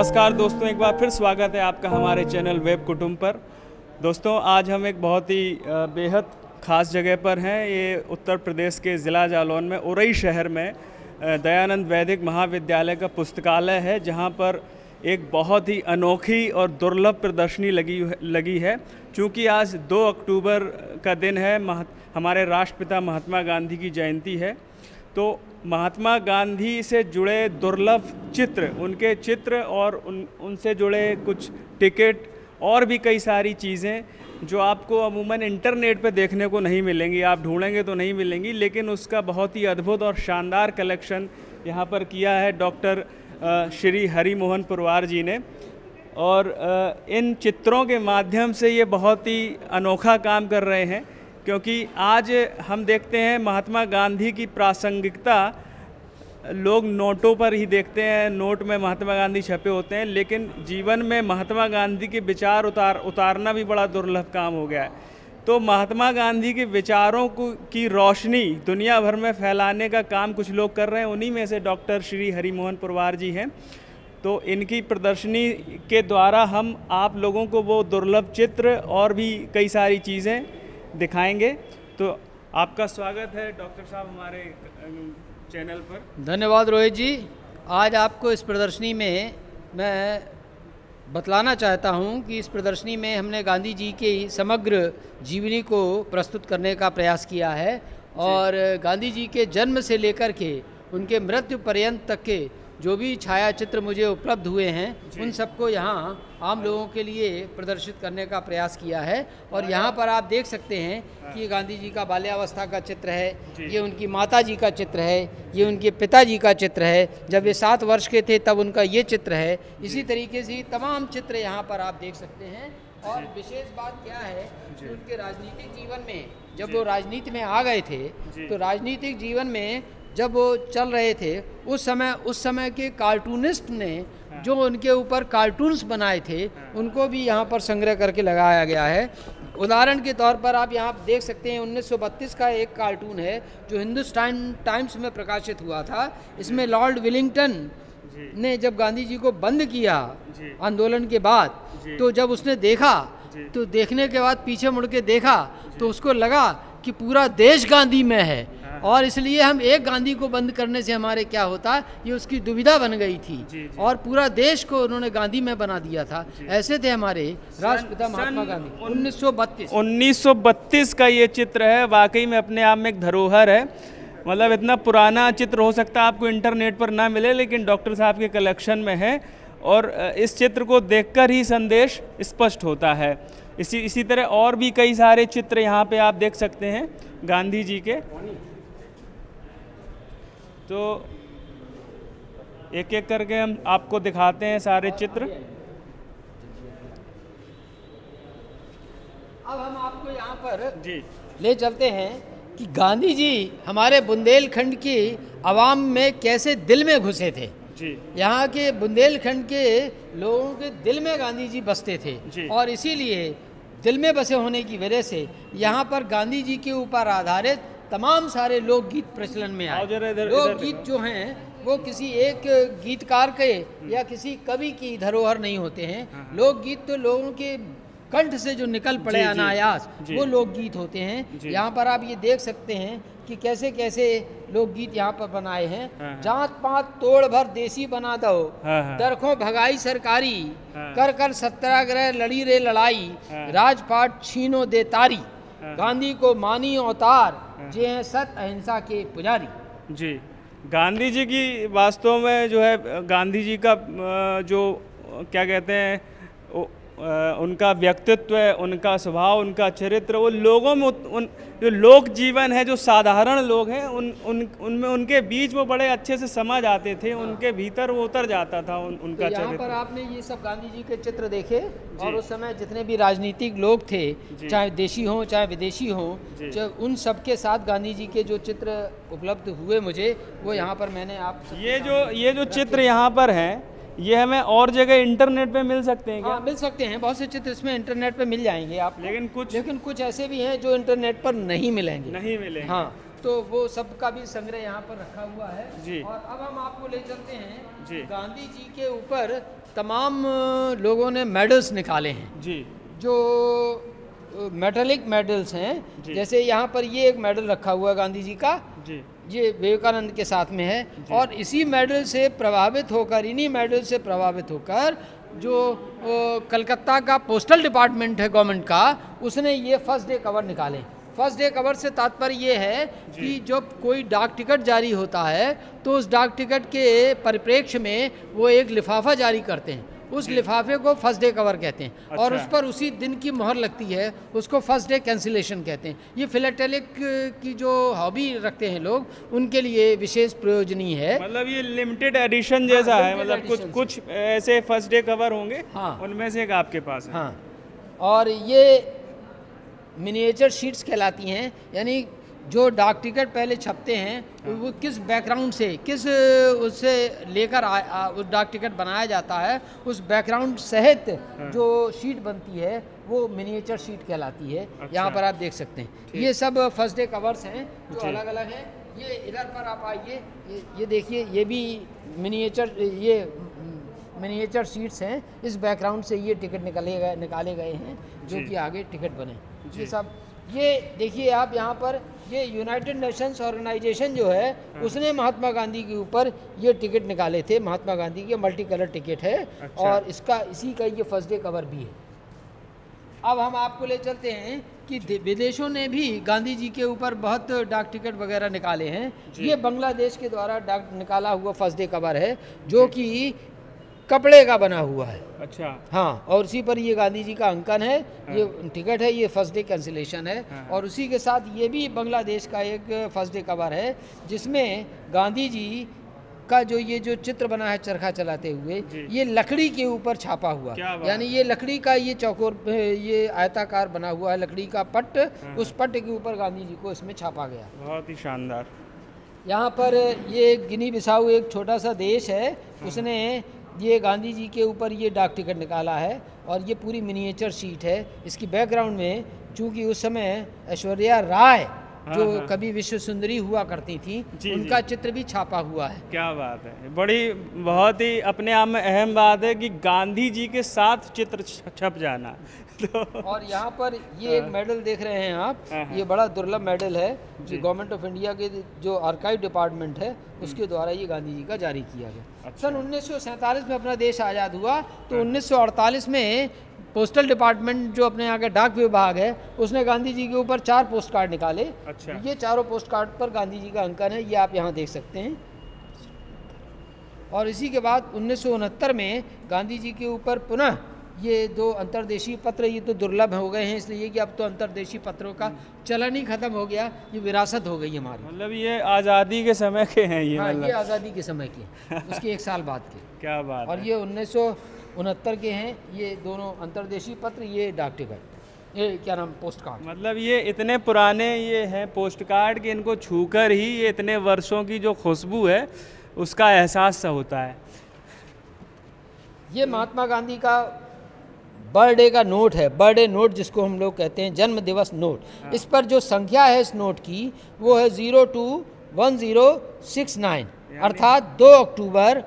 नमस्कार दोस्तों, एक बार फिर स्वागत है आपका हमारे चैनल वेब कुटुंब पर। दोस्तों, आज हम एक बहुत ही बेहद ख़ास जगह पर हैं। ये उत्तर प्रदेश के ज़िला जालौन में उरई शहर में दयानंद वैदिक महाविद्यालय का पुस्तकालय है, जहां पर एक बहुत ही अनोखी और दुर्लभ प्रदर्शनी लगी है। चूँकि आज 2 अक्टूबर का दिन है, हमारे राष्ट्रपिता महात्मा गांधी की जयंती है, तो महात्मा गांधी से जुड़े दुर्लभ चित्र, उनके चित्र और उनसे जुड़े कुछ टिकट और भी कई सारी चीज़ें जो आपको अमूमन इंटरनेट पे देखने को नहीं मिलेंगी, आप ढूंढेंगे तो नहीं मिलेंगी, लेकिन उसका बहुत ही अद्भुत और शानदार कलेक्शन यहाँ पर किया है डॉक्टर श्री हरि मोहन पुरवार जी ने। और इन चित्रों के माध्यम से ये बहुत ही अनोखा काम कर रहे हैं, क्योंकि आज हम देखते हैं महात्मा गांधी की प्रासंगिकता लोग नोटों पर ही देखते हैं, नोट में महात्मा गांधी छपे होते हैं, लेकिन जीवन में महात्मा गांधी के विचार उतारना भी बड़ा दुर्लभ काम हो गया है। तो महात्मा गांधी के विचारों की रोशनी दुनिया भर में फैलाने का काम कुछ लोग कर रहे हैं, उन्हीं में से डॉक्टर श्री हरि मोहन पुरवार जी हैं। तो इनकी प्रदर्शनी के द्वारा हम आप लोगों को वो दुर्लभ चित्र और भी कई सारी चीज़ें दिखाएंगे। तो आपका स्वागत है डॉक्टर साहब हमारे चैनल पर। धन्यवाद रोहित जी। आज आपको इस प्रदर्शनी में मैं बतलाना चाहता हूं कि इस प्रदर्शनी में हमने गांधी जी की समग्र जीवनी को प्रस्तुत करने का प्रयास किया है, और गांधी जी के जन्म से लेकर के उनके मृत्यु पर्यंत तक के जो भी छायाचित्र मुझे उपलब्ध हुए हैं उन सबको यहाँ आम लोगों के लिए प्रदर्शित करने का प्रयास किया है। और यहाँ पर आप देख सकते हैं कि ये गांधी जी का बाल्यावस्था का चित्र है, ये उनकी माता जी का चित्र है, ये उनके पिताजी का चित्र है, जब ये 7 वर्ष के थे तब उनका ये चित्र है। इसी तरीके से तमाम चित्र यहाँ पर आप देख सकते हैं। और विशेष बात क्या है कि उनके राजनीतिक जीवन में, जब वो राजनीति में आ गए थे, तो राजनीतिक जीवन में जब वो चल रहे थे उस समय के कार्टूनिस्ट ने जो उनके ऊपर कार्टून्स बनाए थे उनको भी यहाँ पर संग्रह करके लगाया गया है। उदाहरण के तौर पर आप यहाँ देख सकते हैं 1932 का एक कार्टून है जो हिंदुस्तान टाइम्स में प्रकाशित हुआ था। इसमें लॉर्ड विलिंगटन ने जब गांधी जी को बंद किया आंदोलन के बाद, तो जब उसने देखा, तो देखने के बाद पीछे मुड़ के देखा तो उसको लगा कि पूरा देश गांधी में है, और इसलिए हम एक गांधी को बंद करने से हमारे क्या होता है, ये उसकी दुविधा बन गई थी। और पूरा देश को उन्होंने गांधी में बना दिया था। ऐसे थे हमारे राष्ट्रपिता महात्मा गांधी। 1932 का ये चित्र है, वाकई में अपने आप में एक धरोहर है। मतलब इतना पुराना चित्र हो सकता है आपको इंटरनेट पर ना मिले, लेकिन डॉक्टर साहब के कलेक्शन में है, और इस चित्र को देखकर ही संदेश स्पष्ट होता है। इसी तरह और भी कई सारे चित्र यहाँ पे आप देख सकते हैं गांधी जी के। तो एक एक करके हम आपको दिखाते हैं सारे चित्र। अब हम आपको यहाँ पर ले चलते हैं कि गांधी जी हमारे बुंदेलखंड की आवाम में कैसे दिल में घुसे थे। यहाँ के बुंदेलखंड के लोगों के दिल में गांधी जी बसते थे, और इसीलिए दिल में बसे होने की वजह से यहाँ पर गांधी जी के ऊपर आधारित तमाम सारे लोकगीत प्रचलन में आए। लोकगीत जो हैं वो किसी एक गीतकार के या किसी कवि की धरोहर नहीं होते हैं। लोकगीत तो लोगों के कंठ से जो निकल पड़े अनायास, वो लोकगीत होते हैं। यहाँ पर आप ये देख सकते हैं कि कैसे कैसे लोकगीत यहाँ पर बनाए हैं। जात पात तोड़ भर देसी बना दो, दरखों भगाई सरकारी, कर कर सत्याग्रह लड़ी रे लड़ाई, राजपाट छीनो दे तारी, गांधी को मानी अवतार, जे हैं सत्य अहिंसा के पुजारी। जी, गांधी जी की वास्तव में जो है गांधी जी का जो क्या कहते हैं उनका व्यक्तित्व, उनका स्वभाव, उनका चरित्र, वो लोगों में जो लोक जीवन है, जो साधारण लोग हैं उनमें उनके बीच वो बड़े अच्छे से समझ आते थे, उनके भीतर वो उतर जाता था उनका तो यहाँ पर आपने ये सब गांधी जी के चित्र देखे, और उस समय जितने भी राजनीतिक लोग थे, चाहे देशी हों चाहे विदेशी हों, उन सब के साथ गांधी जी के जो चित्र उपलब्ध हुए मुझे, वो यहाँ पर मैंने आप ये जो चित्र यहाँ पर हैं, ये हमें और जगह इंटरनेट पे मिल सकते हैं क्या? हाँ, मिल सकते हैं। बहुत से चित्र इसमें इंटरनेट पे मिल जाएंगे आप, लेकिन कुछ ऐसे भी हैं जो इंटरनेट पर नहीं मिलेंगे। नहीं मिलेंगे। हाँ, तो वो सब का भी संग्रह यहाँ पर रखा हुआ है जी। और अब हम आपको ले चलते हैं जी। गांधी जी के ऊपर तमाम लोगों ने मेडल्स निकाले हैं जी। जो मेटालिक मेडल्स हैं। जी। जैसे यहाँ पर ये एक मेडल रखा हुआ है गांधी जी का, जी। ये विवेकानंद के साथ में है और इसी मेडल से प्रभावित होकर, इन्हीं मेडल से प्रभावित होकर जो कलकत्ता का पोस्टल डिपार्टमेंट है गवर्नमेंट का, उसने ये फर्स्ट डे कवर निकाले। फर्स्ट डे कवर से तात्पर्य ये है कि जब कोई डाक टिकट जारी होता है तो उस डाक टिकट के परिप्रेक्ष्य में वो एक लिफाफा जारी करते हैं, उस लिफाफे को फर्स्ट डे कवर कहते हैं और उस पर उसी दिन की मोहर लगती है, उसको फर्स्ट डे कैंसिलेशन कहते हैं। ये फिलेटेलिक की जो हॉबी रखते हैं लोग, उनके लिए विशेष प्रयोजनीय है। मतलब ये लिमिटेड एडिशन जैसा है, मतलब कुछ कुछ ऐसे फर्स्ट डे कवर होंगे, हाँ, उनमें से एक आपके पास है। हाँ, और ये मिनिएचर शीट्स कहलाती हैं, यानी जो डाक टिकट पहले छपते हैं वो किस बैकग्राउंड से, किस उससे लेकर उस डाक टिकट बनाया जाता है, उस बैकग्राउंड सहित जो शीट बनती है वो मिनिएचर शीट कहलाती है। यहाँ पर आप देख सकते हैं ये सब फर्स्ट डे कवर्स हैं जो अलग अलग हैं। ये इधर पर आप आइए, ये देखिए, ये भी मिनिएचर शीट्स हैं। इस बैकग्राउंड से ये टिकट निकाले गए हैं जो कि आगे टिकट बने। ये सब, ये देखिए आप यहाँ पर, ये यूनाइटेड नेशंस ऑर्गेनाइजेशन जो है उसने महात्मा गांधी के ऊपर ये टिकट निकाले थे। महात्मा गांधी के मल्टी कलर टिकट है और इसका इसी का ये फर्स्ट डे कवर भी है। अब हम आपको ले चलते हैं कि विदेशों ने भी गांधी जी के ऊपर बहुत डाक टिकट वगैरह निकाले हैं। ये बांग्लादेश के द्वारा डाक निकाला हुआ फर्स्ट डे कवर है जो कि कपड़े का बना हुआ है। अच्छा। हाँ, और उसी पर ये गांधी जी का अंकन है, ये टिकट है, ये फर्स्ट डे कैंसिलेशन है। और उसी के साथ ये भी बांग्लादेश का एक फर्स्ट डे कवर है जिसमें गांधी जी का जो चित्र बना है चरखा चलाते हुए, ये लकड़ी के ऊपर छापा हुआ, यानी ये लकड़ी का ये चौकोर, ये आयताकार बना हुआ है लकड़ी का पट्ट, उस पट्ट के ऊपर गांधी जी को इसमें छापा गया। बहुत ही शानदार। यहाँ पर ये गिनी बिसाऊ एक छोटा सा देश है, उसने ये गांधी जी के ऊपर ये डाक टिकट निकाला है और ये पूरी मिनिएचर शीट है। इसकी बैकग्राउंड में चूंकि उस समय ऐश्वर्या राय जो कभी विश्व सुंदरी हुआ करती थी, उनका चित्र भी छापा हुआ है। क्या बात है, बड़ी बहुत ही अपने आप में अहम बात है कि गांधी जी के साथ चित्र छप जाना। तो और यहाँ पर ये एक मेडल देख रहे हैं आप, ये बड़ा दुर्लभ मेडल है जो गवर्नमेंट ऑफ इंडिया के जो आर्काइव डिपार्टमेंट है उसके द्वारा ये गांधी जी का जारी किया गया। सन 1947 में अपना देश आज़ाद हुआ तो 1948 में पोस्टल डिपार्टमेंट जो अपने यहाँ का डाक विभाग है उसने गांधी जी के ऊपर 4 पोस्ट कार्ड निकाले। ये चारों पोस्ट कार्ड पर गांधी जी का अंकन है, ये आप यहाँ देख सकते हैं। और इसी के बाद 1969 में गांधी जी के ऊपर पुनः ये 2 अंतर्देशीय पत्र, ये तो दुर्लभ हो गए हैं इसलिए कि अब तो अंतर्देशीय पत्रों का चलन ही खत्म हो गया, ये विरासत हो गई हमारी। मतलब ये आज़ादी के समय के हैं ये? हाँ, ये आज़ादी के समय के, उसके 1 साल बाद के। क्या बात और है। ये 1969 के हैं, ये दोनों अंतर्देशीय पत्र, ये डाक टिकट, ये क्या नाम, पोस्ट कार्ड। मतलब ये इतने पुराने ये हैं पोस्ट कार्ड कि इनको छूकर ही ये इतने वर्षों की जो खुशबू है उसका एहसास सा होता है। ये महात्मा गांधी का बर्थडे का नोट है, बर्थडे नोट जिसको हम लोग कहते हैं, जन्म दिवस नोट। इस पर जो संख्या है इस नोट की वो है 021069, अर्थात 2 अक्टूबर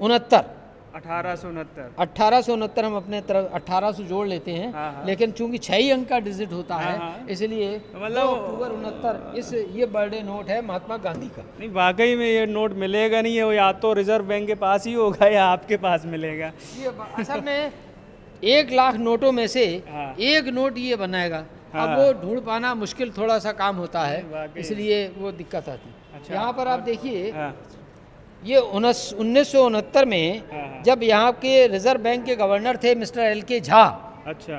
1869 हम अपने तरफ 1800 जोड़ लेते हैं, लेकिन चूंकि 6 ही अंक का डिजिट होता है इसलिए मतलब 2 अक्टूबर 69 ये बर्थडे नोट है महात्मा गांधी का। नहीं, वाकई में ये नोट मिलेगा नहीं है, वो या तो रिजर्व बैंक के पास ही होगा या आपके पास मिलेगा। ये असल में 1 लाख नोटों में से एक नोट ये बनाएगा। अब वो ढूंढ पाना मुश्किल थोड़ा सा काम होता है, इसलिए वो दिक्कत आती है। यहाँ पर आप देखिए, ये 1969 में जब यहाँ के रिजर्व बैंक के गवर्नर थे मिस्टर LK झा,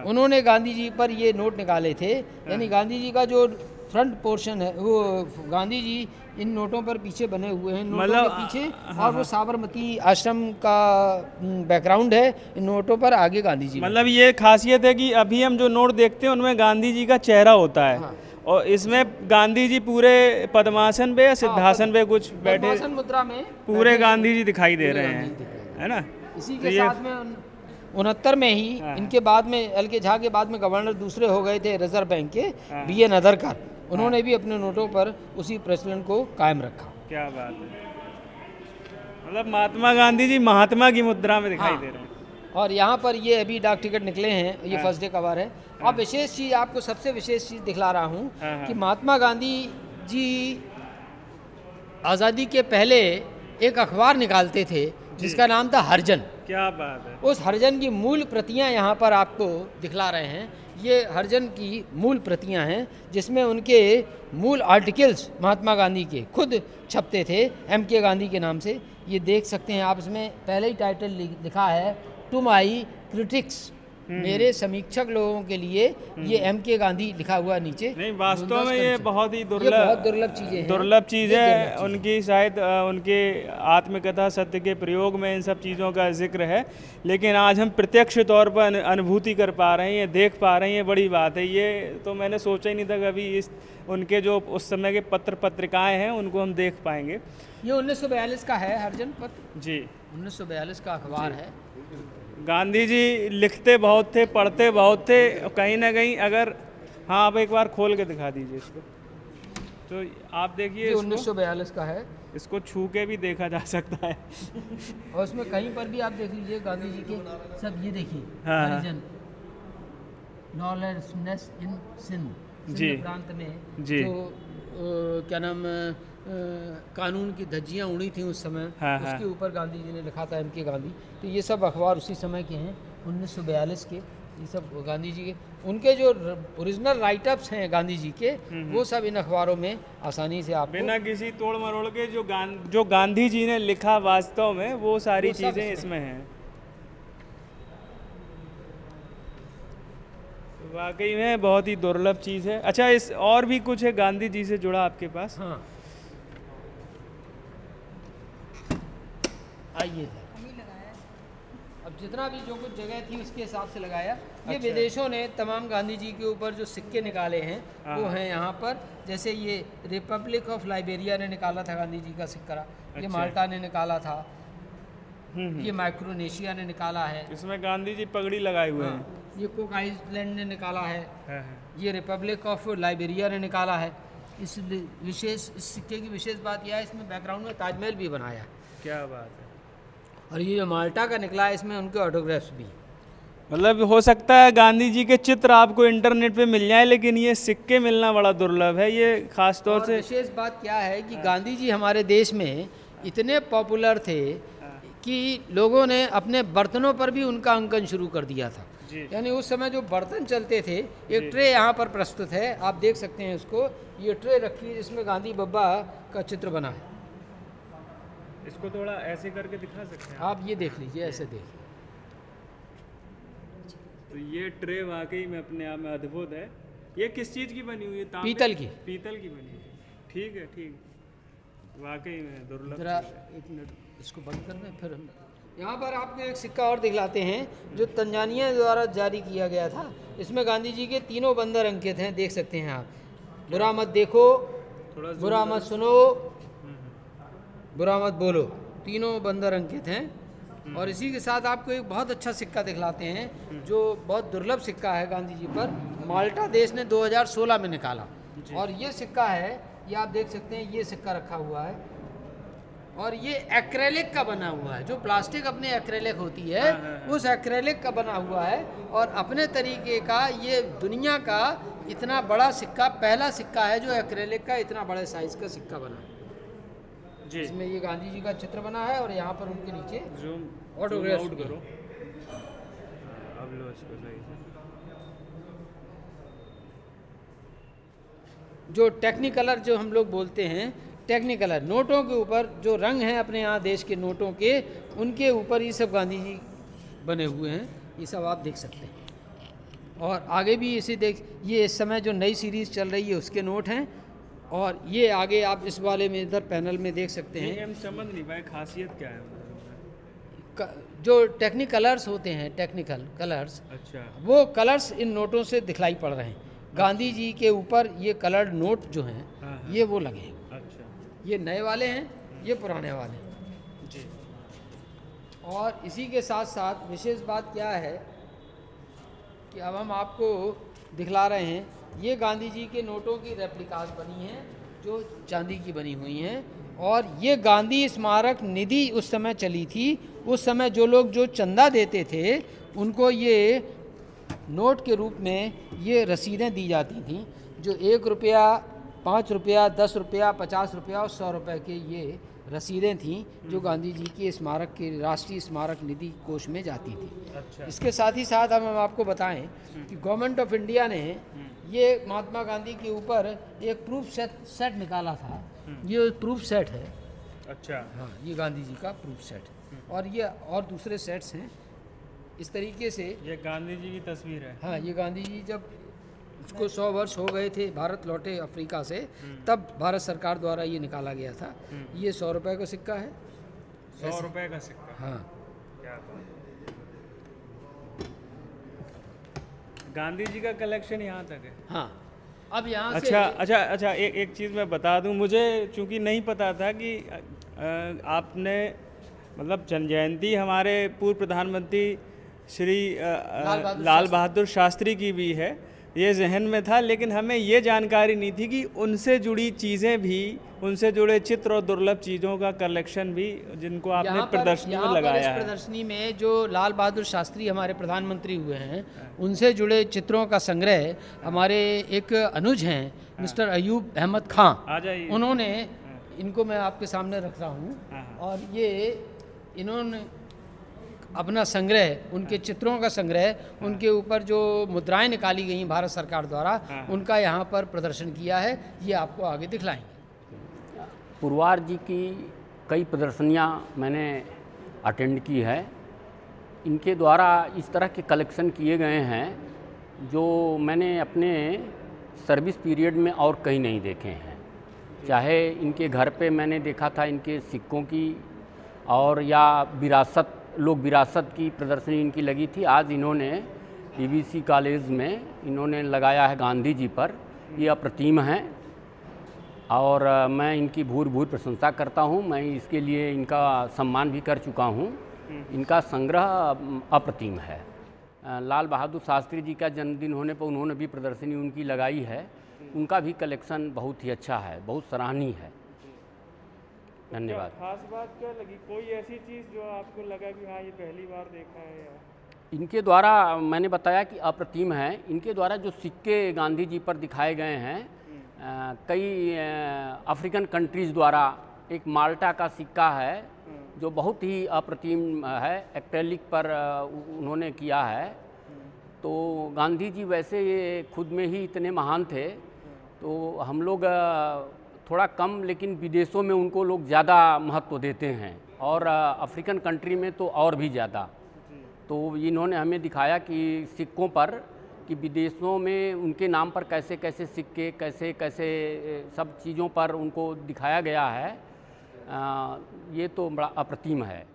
उन्होंने गांधी जी पर ये नोट निकाले थे। यानी गांधी जी का जो फ्रंट पोर्शन है वो गांधी जी इन नोटों पर पीछे बने हुए हैं, नोटों के पीछे, और वो साबरमती आश्रम का बैकग्राउंड है इन नोटों पर, आगे गांधी जी। मतलब ये खासियत है कि अभी हम जो नोट देखते हैं उनमें गांधी जी का चेहरा होता है। और इसमें गांधी जी पूरे पद्मासन पे या सिद्धासन पे कुछ बैठे मुद्रा में पूरे गांधी जी दिखाई दे रहे हैं, है ना। इसी के साथ में 69 में ही इनके बाद में LK झा के बाद में गवर्नर दूसरे हो गए थे रिजर्व बैंक के, BN अदरकर। उन्होंने भी अपने नोटों पर उसी प्रचलन को कायम रखा। क्या बात है, मतलब महात्मा गांधी जी महात्मा की मुद्रा में दिखाई दे रहे हैं। और यहाँ पर ये अभी डाक टिकट निकले हैं, ये हाँ। फर्स्ट डे कवर है। अब विशेष चीज़ आपको सबसे विशेष चीज़ दिखला रहा हूँ हाँ। कि महात्मा गांधी जी आज़ादी के पहले एक अखबार निकालते थे जिसका नाम था हरिजन। क्या बात है। उस हरिजन की मूल प्रतियां यहाँ पर आपको दिखला रहे हैं। ये हरिजन की मूल प्रतियां हैं जिसमें उनके मूल आर्टिकल्स महात्मा गांधी के खुद छपते थे MK गांधी के नाम से। ये देख सकते हैं आप, इसमें पहले ही टाइटल लिखा है टू माई क्रिटिक्स, मेरे समीक्षक लोगों के लिए ये MK गांधी लिखा हुआ नीचे। नहीं, वास्तव में ये बहुत ही बहुत दुर्लभ चीज़ें हैं, दुर्लभ चीज़ है। उनकी शायद उनके आत्मकथा सत्य के प्रयोग में इन सब चीज़ों का जिक्र है, लेकिन आज हम प्रत्यक्ष तौर पर अनुभूति कर पा रहे हैं, ये देख पा रहे हैं, ये बड़ी बात है। ये तो मैंने सोचा ही नहीं था कभी इस उनके जो उस समय के पत्र पत्रिकाएँ हैं उनको हम देख पाएंगे। ये 1942 का है हरिजन पत्र जी, 1942 का अखबार है। गांधी जी लिखते बहुत थे, पढ़ते बहुत थे, कहीं ना कहीं अगर हाँ आप एक बार खोल के दिखा दीजिए इसको, तो आप देखिए 1942 का है, इसको छू के भी देखा जा सकता है। और उसमें कहीं पर भी आप देख लीजिए गांधी जी के सब, ये देखिए हाँ। हरिजन लॉलेसनेस इन सिंध, जी। सिंध प्रांत में जी। जो क्या नाम कानून की धज्जियाँ उड़ी थी उस समय, हाँ, उसके हाँ। ऊपर गांधी जी ने लिखा था MK गांधी। तो ये सब अखबार उसी समय के हैं 1942 के, ये सब गांधी जी के। उनके जो ओरिजिनल राइटअप्स हैं गांधी जी के, वो सब इन अखबारों में आसानी से आप बिना किसी तोड़ मरोड़ के जो गांधी जी ने लिखा वास्तव में वो सारी वो सब चीज़ें इसमें हैं। वाकई में बहुत ही दुर्लभ चीज़ है। अच्छा, इस और भी कुछ है गांधी जी से जुड़ा आपके पास? हाँ, आइए। अब जितना भी जो कुछ जगह थी उसके हिसाब से लगाया। ये अच्छा। विदेशों ने तमाम गांधी जी के ऊपर जो सिक्के निकाले हैं वो हाँ। हैं यहाँ पर। जैसे ये रिपब्लिक ऑफ लाइबेरिया ने निकाला था गांधी जी का सिक्का, ये अच्छा। माल्टा ने निकाला था, ये माइक्रोनेशिया ने निकाला है, इसमें गांधी जी पगड़ी लगाए हुए हैं। ये कुक आइलैंड ने निकाला है, हाँ, हाँ। ये रिपब्लिक ऑफ लाइबेरिया ने निकाला है। इस सिक्के की विशेष बात यह है, इसमें बैकग्राउंड में ताजमहल भी बनाया है। क्या बात है। और ये जो माल्टा का निकला है इसमें उनके ऑटोग्राफ्स भी। मतलब हो सकता है गांधी जी के चित्र आपको इंटरनेट पे मिल जाए, लेकिन ये सिक्के मिलना बड़ा दुर्लभ है। ये खास तौर से विशेष बात क्या है कि गांधी जी हमारे देश में इतने पॉपुलर थे कि लोगों ने अपने बर्तनों पर भी उनका अंकन शुरू कर दिया था। यानी उस समय जो बर्तन चलते थे, एक ट्रे यहाँ पर प्रस्तुत है, आप देख सकते हैं उसको। ये ट्रे रखी है जिसमें गांधी बब्बा का चित्र बना है। इसको थोड़ा ऐसे करके दिखा सकते हैं आप ये देख लीजिए, ऐसे देखिए। तो ये ट्रे वाकई में अपने आप में अद्भुत है। ये किस चीज़ की बनी हुई है? तांबे? पीतल की। पीतल की बनी हुई है। ठीक है, ठीक। वाकई में दुर्लभ जरा चीज़ है। एक मिनट इसको बंद कर दें, फिर हम यहाँ पर आपको एक सिक्का और दिखलाते हैं जो तंजानिया द्वारा जारी किया गया था। इसमें गांधी जी के तीनों बंदर अंकित हैं, देख सकते हैं आप। बुरा मत देखो, थोड़ा बुरा मत सुनो, बुरा मत बोलो, तीनों बंदर अंकित हैं। और इसी के साथ आपको एक बहुत अच्छा सिक्का दिखलाते हैं जो बहुत दुर्लभ सिक्का है गांधी जी पर। माल्टा देश ने 2016 में निकाला, और ये सिक्का है, ये आप देख सकते हैं, ये सिक्का रखा हुआ है। और ये एक्रेलिक का बना हुआ है, जो प्लास्टिक अपने एक्रेलिक होती है, उस एक्रेलिक का बना हुआ है। और अपने तरीके का ये दुनिया का इतना बड़ा सिक्का, पहला सिक्का है जो एक्रेलिक का इतना बड़े साइज का सिक्का बना है। जी। इसमें ये गांधी जी का चित्र बना है और यहाँ पर उनके नीचे जूम ऑटोग्राफ आउट करो। अब लो इसको सही से। जो टेक्निकलर जो हम लोग बोलते हैं, टेक्निकलर नोटों के ऊपर जो रंग हैं अपने यहाँ देश के नोटों के, उनके ऊपर ये सब गांधी जी बने हुए हैं। ये सब आप देख सकते हैं। और आगे भी इसे देख, ये इस समय जो नई सीरीज़ चल रही है उसके नोट हैं। और ये आगे आप इस वाले में इधर पैनल में देख सकते हैं। हम समझ नहीं पाए खासियत क्या है जो टेक्निकलर्स होते हैं, टेक्निकल कलर्स, अच्छा, वो कलर्स इन नोटों से दिखलाई पड़ रहे हैं। गांधी जी के ऊपर ये कलर्ड नोट जो हैं, ये वो लगे हैं। अच्छा, ये नए वाले हैं, ये पुराने वाले हैं जी। और इसी के साथ साथ विशेष बात क्या है कि अब हम आपको दिखला रहे हैं ये गांधी जी के नोटों की रेप्लिकास बनी हैं जो चांदी की बनी हुई हैं। और ये गांधी स्मारक निधि उस समय चली थी। उस समय जो लोग जो चंदा देते थे उनको ये नोट के रूप में ये रसीदें दी जाती थीं, जो 1 रुपया, 5 रुपया, 10 रुपया, 50 रुपया और 100 रुपये के ये रसीदें थीं जो गांधी जी के स्मारक के राष्ट्रीय स्मारक निधि कोष में जाती थी। अच्छा। इसके साथ ही साथ हम आपको बताएं कि गवर्नमेंट ऑफ इंडिया ने ये महात्मा गांधी के ऊपर एक प्रूफ सेट निकाला था। ये प्रूफ सेट है। अच्छा। हाँ, ये गांधी जी का प्रूफ सेट है और ये और दूसरे सेट्स हैं इस तरीके से। ये गांधी जी की तस्वीर है। हाँ, ये गांधी जी जब उसको 100 वर्ष हो गए थे, भारत लौटे अफ्रीका से, तब भारत सरकार द्वारा ये निकाला गया था। ये 100 रुपये का सिक्का है। 100 रुपये का सिक्का। हाँ, क्या बात। गांधी जी का कलेक्शन यहाँ तक है। हाँ। अब यहाँ अच्छा, एक चीज़ मैं बता दूँ, मुझे चूँकि नहीं पता था कि आपने मतलब जन्म जयंती हमारे पूर्व प्रधानमंत्री श्री लाल बहादुर शास्त्री की भी है, ये जहन में था, लेकिन हमें ये जानकारी नहीं थी कि उनसे जुड़ी चीज़ें भी, उनसे जुड़े चित्र और दुर्लभ चीज़ों का कलेक्शन भी जिनको आपने प्रदर्शनी में लगाया है। प्रदर्शनी में जो लाल बहादुर शास्त्री हमारे प्रधानमंत्री हुए हैं उनसे जुड़े चित्रों का संग्रह हमारे एक अनुज हैं मिस्टर अयूब अहमद खां, आ जाइए। उन्होंने इनको मैं आपके सामने रख रहा हूँ और ये इन्होंने अपना संग्रह, उनके चित्रों का संग्रह, उनके ऊपर जो मुद्राएं निकाली गई भारत सरकार द्वारा, उनका यहाँ पर प्रदर्शन किया है। ये आपको आगे दिखलाएंगे। पुरवार जी की कई प्रदर्शनियाँ मैंने अटेंड की है। इनके द्वारा इस तरह के कलेक्शन किए गए हैं जो मैंने अपने सर्विस पीरियड में और कहीं नहीं देखे हैं। चाहे इनके घर पे मैंने देखा था इनके सिक्कों की, और या विरासत की प्रदर्शनी इनकी लगी थी। आज इन्होंने पीवीसी कॉलेज में इन्होंने लगाया है गांधी जी पर। ये अप्रतिम हैं और मैं इनकी भूर प्रशंसा करता हूँ। मैं इसके लिए इनका सम्मान भी कर चुका हूँ। इनका संग्रह अप्रतिम है। लाल बहादुर शास्त्री जी का जन्मदिन होने पर उन्होंने भी प्रदर्शनी उनकी लगाई है। उनका भी कलेक्शन बहुत ही अच्छा है, बहुत सराहनीय है। धन्यवाद। खास बात क्या लगी, कोई ऐसी चीज़ जो आपको लगा कि हाँ ये पहली बार देखा है? इनके द्वारा मैंने बताया कि अप्रतिम है। इनके द्वारा जो सिक्के गांधी जी पर दिखाए गए हैं, कई अफ्रीकन कंट्रीज़ द्वारा, एक माल्टा का सिक्का है जो बहुत ही अप्रतिम है, एक्रेलिक पर उन्होंने किया है। तो गांधी जी वैसे ये खुद में ही इतने महान थे, तो हम लोग थोड़ा कम, लेकिन विदेशों में उनको लोग ज़्यादा महत्व देते हैं और अफ्रीकन कंट्री में तो और भी ज़्यादा। तो इन्होंने हमें दिखाया कि सिक्कों पर, कि विदेशों में उनके नाम पर कैसे कैसे सिक्के, कैसे कैसे सब चीज़ों पर उनको दिखाया गया है। ये तो बड़ा अप्रतिम है।